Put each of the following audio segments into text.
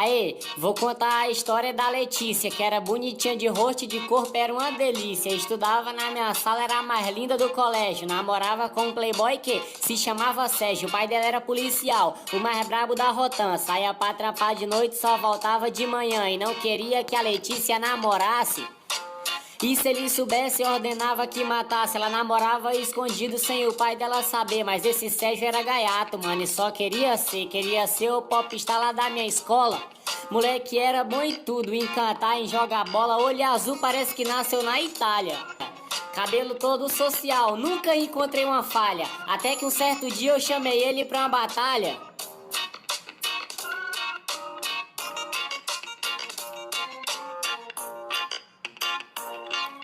Aí, vou contar a história da Letícia, que era bonitinha de rosto e de corpo, era uma delícia. Estudava na minha sala, era a mais linda do colégio. Namorava com um playboy que se chamava Sérgio. O pai dela era policial, o mais brabo da Rotan. Saía pra trampar de noite, só voltava de manhã. E não queria que a Letícia namorasse. E se ele soubesse, ordenava que matasse. Ela namorava escondido sem o pai dela saber. Mas esse Sérgio era gaiato, mano, e só queria ser o popstar lá da minha escola. Moleque era bom em tudo, em cantar, em jogar bola. Olho azul, parece que nasceu na Itália. Cabelo todo social, nunca encontrei uma falha. Até que um certo dia eu chamei ele pra uma batalha.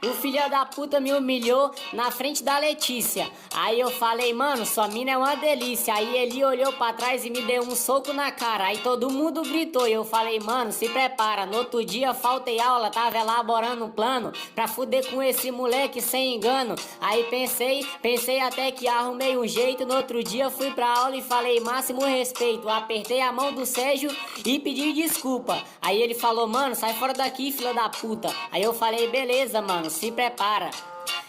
O filho da puta me humilhou na frente da Letícia. Aí eu falei, mano, sua mina é uma delícia. Aí ele olhou pra trás e me deu um soco na cara. Aí todo mundo gritou e eu falei, mano, se prepara. No outro dia faltei aula, tava elaborando um plano pra fuder com esse moleque sem engano. Aí pensei até que arrumei um jeito. No outro dia fui pra aula e falei máximo respeito. Apertei a mão do Sérgio e pedi desculpa. Aí ele falou, mano, sai fora daqui, filha da puta. Aí eu falei, beleza, mano, se prepara,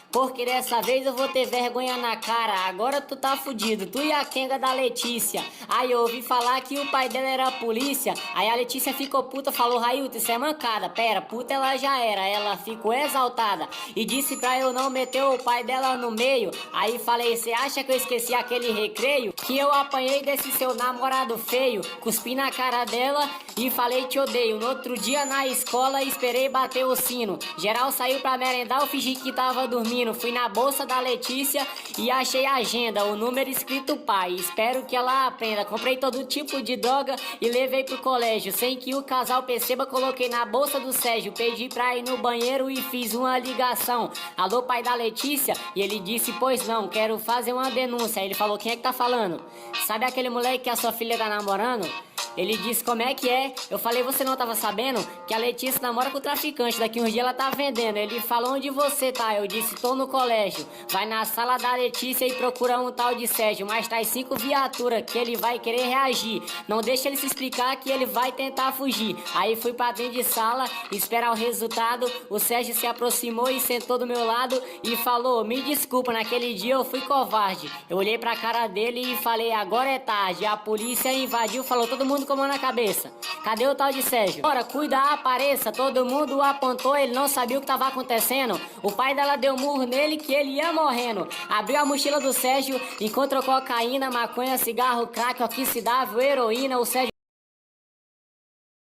porque dessa vez eu vou ter vergonha na cara. Agora tu tá fudido, tu e a Kenga da Letícia. Aí eu ouvi falar que o pai dela era polícia. Aí a Letícia ficou puta, falou, Railton, isso é mancada. Pera, puta ela já era. Ela ficou exaltada e disse pra eu não meter o pai dela no meio. Aí falei, cê acha que eu esqueci aquele recreio que eu apanhei desse seu namorado feio? Cuspi na cara dela e falei, te odeio. No outro dia na escola esperei bater o sino. Geral saiu pra merendar, eu fingi que tava dormindo. Fui na bolsa da Letícia e achei a agenda, o número escrito pai. Espero que ela aprenda. Comprei todo tipo de droga e levei pro colégio. Sem que o casal perceba, coloquei na bolsa do Sérgio. Pedi pra ir no banheiro e fiz uma ligação. Alô, pai da Letícia? E ele disse, pois não, quero fazer uma denúncia. Aí ele falou, quem é que tá falando? Sabe aquele moleque que a sua filha tá namorando? Ele disse, como é que é? Eu falei, você não tava sabendo que a Letícia namora com o traficante, daqui uns dias ela tá vendendo. Ele falou, onde você tá? Eu disse, tô no colégio. Vai na sala da Letícia e procura um tal de Sérgio, mas traz 5 viaturas que ele vai querer reagir. Não deixa ele se explicar que ele vai tentar fugir. Aí fui pra dentro de sala, esperar o resultado. O Sérgio se aproximou e sentou do meu lado e falou, me desculpa, naquele dia eu fui covarde. Eu olhei pra cara dele e falei, agora é tarde. A polícia invadiu, falou, todo mundo com a mão na cabeça. Cadê o tal de Sérgio? Bora, cuida, apareça. Todo mundo apontou, ele não sabia o que tava acontecendo. O pai dela deu um murro nele que ele ia morrendo. Abriu a mochila do Sérgio, encontrou cocaína, maconha, cigarro, crack, oxidável, heroína. O Sérgio